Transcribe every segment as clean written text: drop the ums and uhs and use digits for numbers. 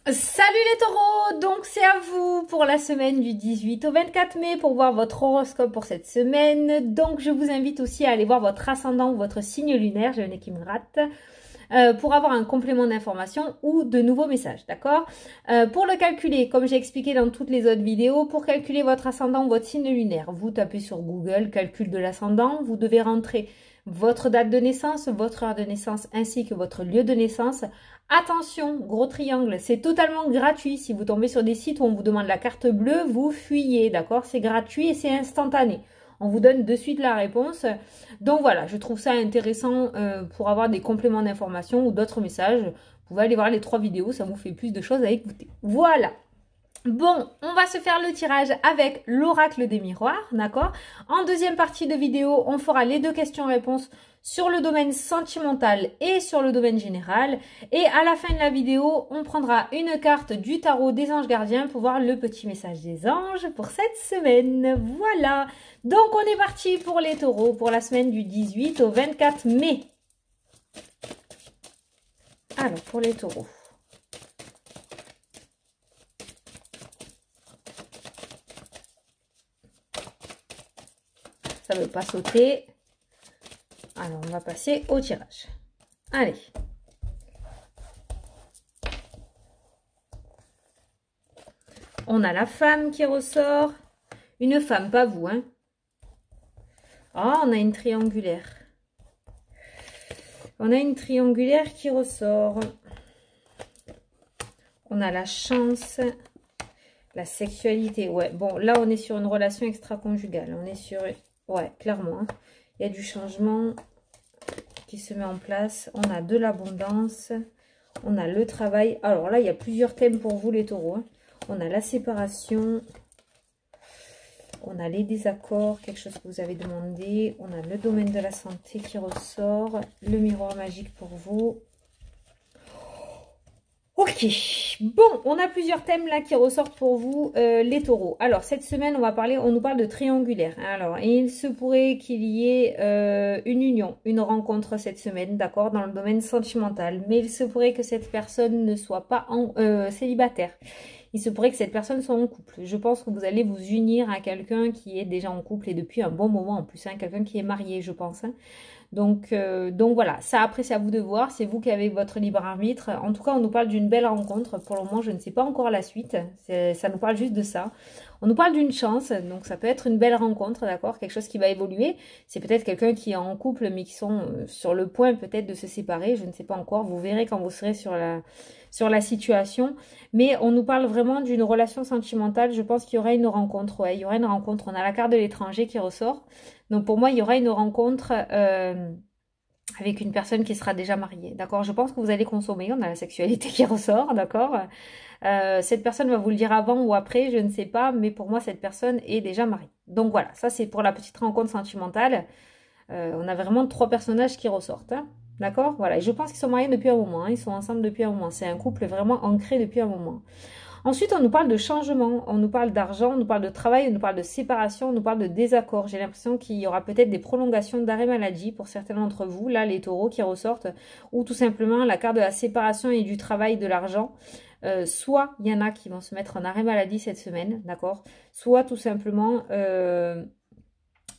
Salut les taureaux, donc c'est à vous pour la semaine du 18 au 24 mai pour voir votre horoscope pour cette semaine. Donc je vous invite aussi à aller voir votre ascendant ou votre signe lunaire, j'ai un nez qui me rate, pour avoir un complément d'information ou de nouveaux messages, d'accord? Pour le calculer, comme j'ai expliqué dans toutes les autres vidéos, pour calculer votre ascendant ou votre signe lunaire, vous tapez sur Google, calcul de l'ascendant, vous devez rentrer votre date de naissance, votre heure de naissance ainsi que votre lieu de naissance. Attention, gros triangle, c'est totalement gratuit. Si vous tombez sur des sites où on vous demande la carte bleue, vous fuyez, d'accord? C'est gratuit et c'est instantané. On vous donne de suite la réponse. Donc voilà, je trouve ça intéressant pour avoir des compléments d'information ou d'autres messages. Vous pouvez aller voir les 3 vidéos, ça vous fait plus de choses à écouter. Voilà. Bon, on va se faire le tirage avec l'oracle des miroirs, d'accord? En deuxième partie de vidéo, on fera les 2 questions-réponses sur le domaine sentimental et sur le domaine général. Et à la fin de la vidéo, on prendra une carte du tarot des anges gardiens pour voir le petit message des anges pour cette semaine. Voilà. Donc, on est parti pour les taureaux pour la semaine du 18 au 24 mai. Alors, pour les taureaux. Ça ne veut pas sauter. Alors, on va passer au tirage. Allez. On a la femme qui ressort. Une femme, pas vous, hein. Ah, on a une triangulaire. On a une triangulaire qui ressort. On a la chance. La sexualité. Ouais, bon, là, on est sur une relation extra-conjugale. On est sur... Ouais, clairement. Hein. Il y a du changement qui se met en place. On a de l'abondance. On a le travail. Alors là, il y a plusieurs thèmes pour vous, les taureaux. Hein. On a la séparation. On a les désaccords, quelque chose que vous avez demandé. On a le domaine de la santé qui ressort. Le miroir magique pour vous. Ok, bon, on a plusieurs thèmes là qui ressortent pour vous, les taureaux. Alors, cette semaine, on nous parle de triangulaire. Alors, il se pourrait qu'il y ait une union, une rencontre cette semaine, d'accord, dans le domaine sentimental. Mais il se pourrait que cette personne ne soit pas célibataire. Il se pourrait que cette personne soit en couple. Je pense que vous allez vous unir à quelqu'un qui est déjà en couple et depuis un bon moment en plus, hein, quelqu'un qui est marié, je pense. Hein. Donc voilà, ça après c'est à vous de voir, c'est vous qui avez votre libre arbitre. En tout cas, on nous parle d'une belle rencontre. Pour le moment, je ne sais pas encore la suite. Ça nous parle juste de ça. On nous parle d'une chance, donc ça peut être une belle rencontre, d'accord? Quelque chose qui va évoluer. C'est peut-être quelqu'un qui est en couple, mais qui sont sur le point peut-être de se séparer. Je ne sais pas encore. Vous verrez quand vous serez sur la situation. Mais on nous parle vraiment d'une relation sentimentale. Je pense qu'il y aura une rencontre. Ouais, il y aura une rencontre. On a la carte de l'étranger qui ressort. Donc pour moi, il y aura une rencontre avec une personne qui sera déjà mariée. D'accord? Je pense que vous allez consommer. On a la sexualité qui ressort. D'accord? Cette personne va vous le dire avant ou après, je ne sais pas. Mais pour moi, cette personne est déjà mariée. Donc voilà, ça c'est pour la petite rencontre sentimentale. On a vraiment 3 personnages qui ressortent. Hein. D'accord? Voilà. Et je pense qu'ils sont mariés depuis un moment. Hein. Ils sont ensemble depuis un moment. C'est un couple vraiment ancré depuis un moment. Ensuite, on nous parle de changement, on nous parle d'argent, on nous parle de travail, on nous parle de séparation, on nous parle de désaccord. J'ai l'impression qu'il y aura peut-être des prolongations d'arrêt maladie pour certains d'entre vous, là les taureaux qui ressortent, ou tout simplement la carte de la séparation et du travail de l'argent. Soit il y en a qui vont se mettre en arrêt maladie cette semaine, d'accord? Soit tout simplement...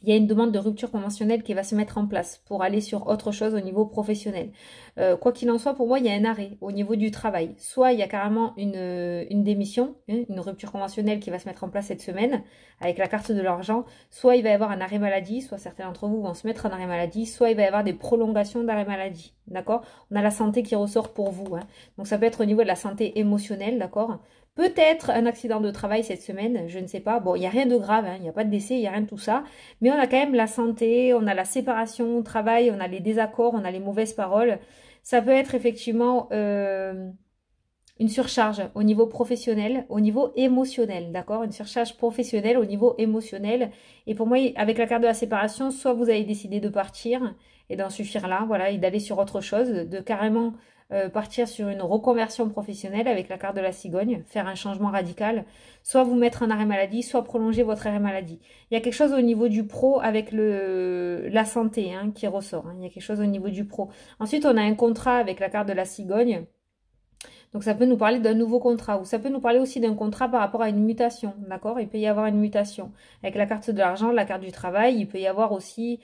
il y a une demande de rupture conventionnelle qui va se mettre en place pour aller sur autre chose au niveau professionnel. Quoi qu'il en soit, pour moi, il y a un arrêt au niveau du travail. Soit il y a carrément une démission, hein, une rupture conventionnelle qui va se mettre en place cette semaine avec la carte de l'argent. Soit il va y avoir un arrêt maladie, soit certains d'entre vous vont se mettre en arrêt maladie, soit il va y avoir des prolongations d'arrêt maladie. D'accord? On a la santé qui ressort pour vous. Hein. Donc ça peut être au niveau de la santé émotionnelle, d'accord? Peut-être un accident de travail cette semaine, je ne sais pas. Bon, il n'y a rien de grave, hein, il n'y a pas de décès, il n'y a rien de tout ça. Mais on a quand même la santé, on a la séparation au travail, on a les désaccords, on a les mauvaises paroles. Ça peut être effectivement une surcharge au niveau professionnel, au niveau émotionnel, d'accord? Une surcharge professionnelle au niveau émotionnel. Et pour moi, avec la carte de la séparation, soit vous avez décidé de partir et d'en suffire là, voilà, et d'aller sur autre chose, de carrément partir sur une reconversion professionnelle avec la carte de la cigogne, faire un changement radical, soit vous mettre en arrêt maladie, soit prolonger votre arrêt maladie. Il y a quelque chose au niveau du pro avec la santé hein, qui ressort. Hein. Il y a quelque chose au niveau du pro. Ensuite, on a un contrat avec la carte de la cigogne. Donc ça peut nous parler d'un nouveau contrat ou ça peut nous parler aussi d'un contrat par rapport à une mutation, d'accord? Il peut y avoir une mutation. Avec la carte de l'argent, la carte du travail, il peut y avoir aussi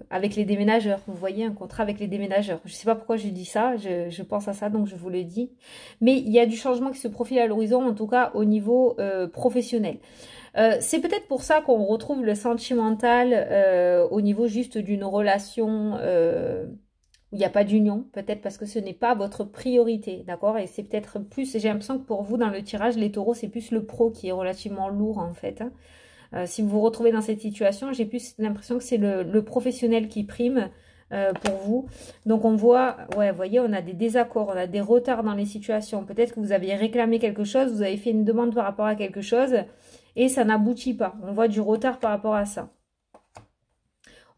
avec les déménageurs. Vous voyez, un contrat avec les déménageurs. Je ne sais pas pourquoi je dis ça, je pense à ça, donc je vous le dis. Mais il y a du changement qui se profile à l'horizon, en tout cas au niveau professionnel. C'est peut-être pour ça qu'on retrouve le sentimental au niveau juste d'une relation où il n'y a pas d'union, peut-être parce que ce n'est pas votre priorité, d'accord? Et c'est peut-être plus, j'ai l'impression que pour vous dans le tirage, les taureaux, c'est plus le pro qui est relativement lourd en fait. Hein. Si vous vous retrouvez dans cette situation, j'ai plus l'impression que c'est le professionnel qui prime pour vous. Donc on voit, ouais, vous voyez, on a des désaccords, on a des retards dans les situations. Peut-être que vous aviez réclamé quelque chose, vous avez fait une demande par rapport à quelque chose et ça n'aboutit pas. On voit du retard par rapport à ça.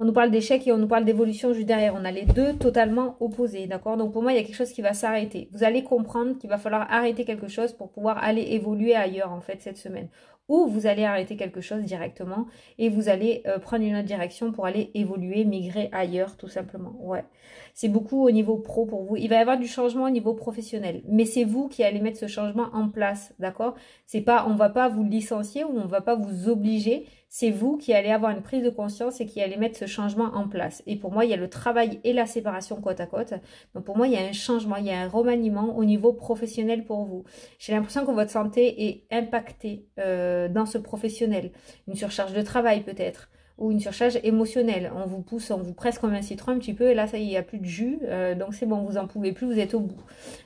On nous parle d'échec et on nous parle d'évolution juste derrière. On a les deux totalement opposés, d'accord? Donc pour moi, il y a quelque chose qui va s'arrêter. Vous allez comprendre qu'il va falloir arrêter quelque chose pour pouvoir aller évoluer ailleurs, en fait, cette semaine. Ou vous allez arrêter quelque chose directement et vous allez prendre une autre direction pour aller évoluer, migrer ailleurs, tout simplement. Ouais, c'est beaucoup au niveau pro pour vous. Il va y avoir du changement au niveau professionnel. Mais c'est vous qui allez mettre ce changement en place, d'accord? C'est pas, on va pas vous licencier ou on va pas vous obliger. C'est vous qui allez avoir une prise de conscience et qui allez mettre ce changement en place. Et pour moi, il y a le travail et la séparation côte à côte. Donc pour moi, il y a un changement, il y a un remaniement au niveau professionnel pour vous. J'ai l'impression que votre santé est impactée dans ce professionnel. Une surcharge de travail peut-être. Ou une surcharge émotionnelle. On vous pousse, on vous presse comme un citron un petit peu. Et là, ça y est, il n'y a plus de jus. Donc c'est bon, vous n'en pouvez plus, vous êtes au bout.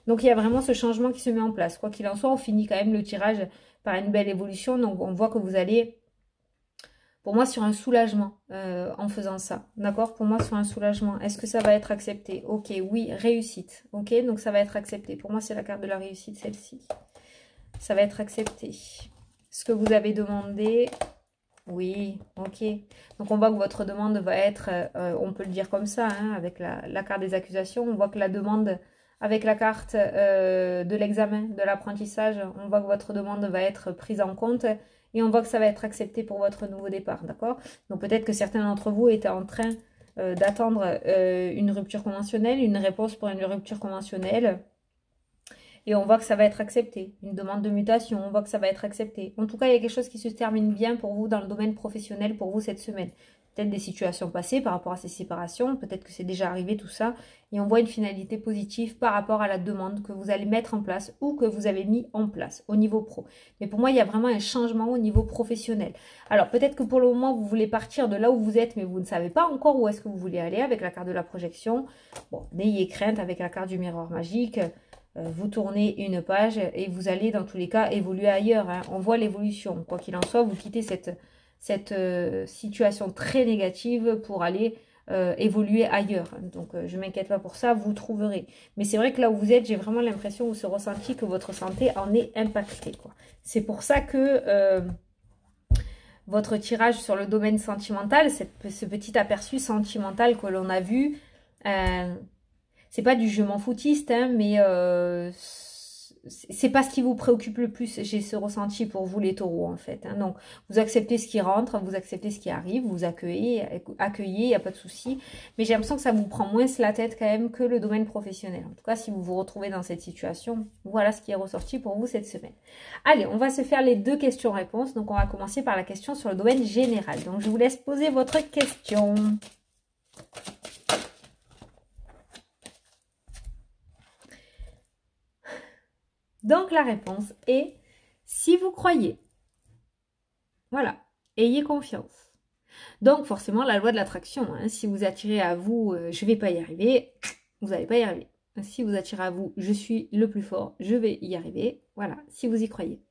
Donc il y a vraiment ce changement qui se met en place. Quoi qu'il en soit, on finit quand même le tirage par une belle évolution. Donc on voit que vous allez... Pour moi, sur un soulagement en faisant ça. D'accord? Pour moi, sur un soulagement. Est-ce que ça va être accepté? Ok, oui, réussite. Ok, donc ça va être accepté. Pour moi, c'est la carte de la réussite, celle-ci. Ça va être accepté. Ce que vous avez demandé, oui, ok. Donc on voit que votre demande va être, on peut le dire comme ça, hein, avec la carte des accusations. On voit que la demande, avec la carte de l'examen, de l'apprentissage, on voit que votre demande va être prise en compte. Et on voit que ça va être accepté pour votre nouveau départ, d'accord? Donc peut-être que certains d'entre vous étaient en train d'attendre une rupture conventionnelle, une réponse pour une rupture conventionnelle. Et on voit que ça va être accepté. Une demande de mutation, on voit que ça va être accepté. En tout cas, il y a quelque chose qui se termine bien pour vous dans le domaine professionnel pour vous cette semaine. Peut-être des situations passées par rapport à ces séparations, peut-être que c'est déjà arrivé tout ça. Et on voit une finalité positive par rapport à la demande que vous allez mettre en place ou que vous avez mis en place au niveau pro. Mais pour moi, il y a vraiment un changement au niveau professionnel. Alors peut-être que pour le moment, vous voulez partir de là où vous êtes, mais vous ne savez pas encore où est-ce que vous voulez aller avec la carte de la projection. Bon, n'ayez crainte avec la carte du miroir magique. Vous tournez une page et vous allez dans tous les cas évoluer ailleurs. Hein. On voit l'évolution. Quoi qu'il en soit, vous quittez cette situation très négative pour aller évoluer ailleurs. Donc je ne m'inquiète pas pour ça, vous trouverez. Mais c'est vrai que là où vous êtes, j'ai vraiment l'impression ou ce ressenti que votre santé en est impactée. C'est pour ça que votre tirage sur le domaine sentimental, ce petit aperçu sentimental que l'on a vu... c'est pas du je m'en foutiste, hein, mais c'est pas ce qui vous préoccupe le plus. J'ai ce ressenti pour vous les taureaux en fait. Hein. Donc vous acceptez ce qui rentre, vous acceptez ce qui arrive, vous accueillez, il n'y a pas de souci. Mais j'ai l'impression que ça vous prend moins la tête quand même que le domaine professionnel. En tout cas, si vous vous retrouvez dans cette situation, voilà ce qui est ressorti pour vous cette semaine. Allez, on va se faire les deux questions-réponses. Donc on va commencer par la question sur le domaine général. Donc je vous laisse poser votre question. Donc la réponse est, si vous croyez, voilà, ayez confiance. Donc forcément la loi de l'attraction, hein, si vous attirez à vous, je ne vais pas y arriver, vous n'allez pas y arriver. Si vous attirez à vous, je suis le plus fort, je vais y arriver, voilà, si vous y croyez.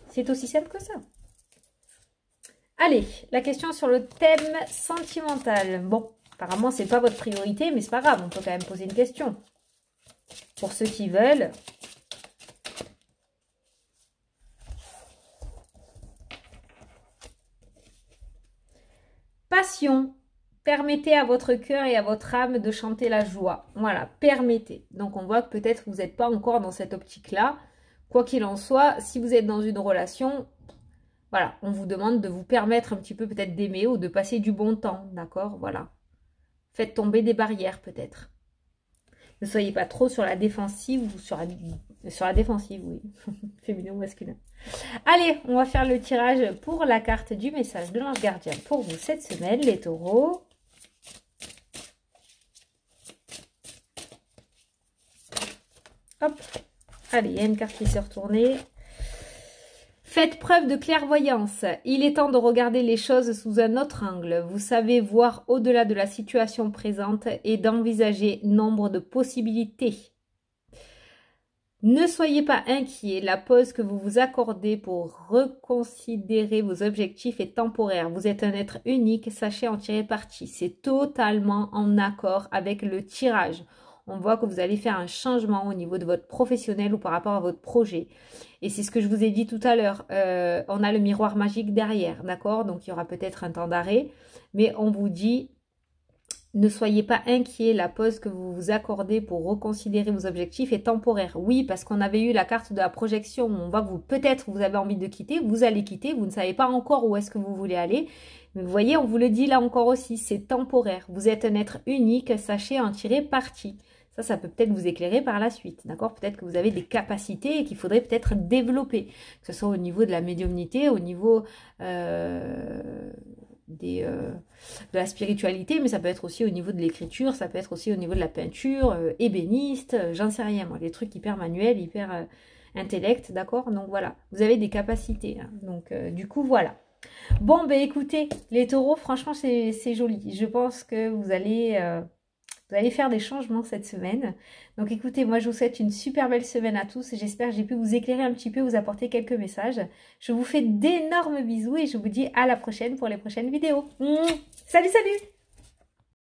C'est aussi simple que ça. Allez, la question sur le thème sentimental. Bon, apparemment c'est pas votre priorité, mais c'est pas grave, on peut quand même poser une question. Pour ceux qui veulent. Passion. Permettez à votre cœur et à votre âme de chanter la joie. Voilà, permettez. Donc on voit que peut-être vous n'êtes pas encore dans cette optique-là. Quoi qu'il en soit, si vous êtes dans une relation, voilà, on vous demande de vous permettre un petit peu peut-être d'aimer ou de passer du bon temps, d'accord? Voilà. Faites tomber des barrières peut-être. Ne soyez pas trop sur la défensive ou sur la défensive, oui. Féminin ou masculin. Allez, on va faire le tirage pour la carte du message de l'ange gardien pour vous cette semaine, les taureaux. Hop. Allez, il y a une carte qui s'est retournée. Faites preuve de clairvoyance. Il est temps de regarder les choses sous un autre angle. Vous savez voir au-delà de la situation présente et d'envisager nombre de possibilités. Ne soyez pas inquiets, la pause que vous vous accordez pour reconsidérer vos objectifs est temporaire. Vous êtes un être unique, sachez en tirer parti. C'est totalement en accord avec le tirage. On voit que vous allez faire un changement au niveau de votre professionnel ou par rapport à votre projet. Et c'est ce que je vous ai dit tout à l'heure. On a le miroir magique derrière, d'accord? Donc, il y aura peut-être un temps d'arrêt. Mais on vous dit, ne soyez pas inquiets. La pause que vous vous accordez pour reconsidérer vos objectifs est temporaire. Oui, parce qu'on avait eu la carte de la projection. On voit que vous, peut-être, vous avez envie de quitter. Vous allez quitter. Vous ne savez pas encore où est-ce que vous voulez aller. Mais vous voyez, on vous le dit là encore aussi. C'est temporaire. Vous êtes un être unique. Sachez en tirer parti. Ça peut peut-être vous éclairer par la suite, d'accord? Peut-être que vous avez des capacités qu'il faudrait peut-être développer, que ce soit au niveau de la médiumnité, au niveau de la spiritualité, mais ça peut être aussi au niveau de l'écriture, ça peut être aussi au niveau de la peinture, ébéniste, j'en sais rien, moi, des trucs hyper manuels, hyper intellect, d'accord? Donc voilà, vous avez des capacités, hein. Donc du coup, voilà. Bon, ben écoutez, les taureaux, franchement, c'est joli. Je pense que vous allez faire des changements cette semaine. Donc écoutez, moi je vous souhaite une super belle semaine à tous. J'espère que j'ai pu vous éclairer un petit peu, vous apporter quelques messages. Je vous fais d'énormes bisous et je vous dis à la prochaine pour les prochaines vidéos. Salut, salut!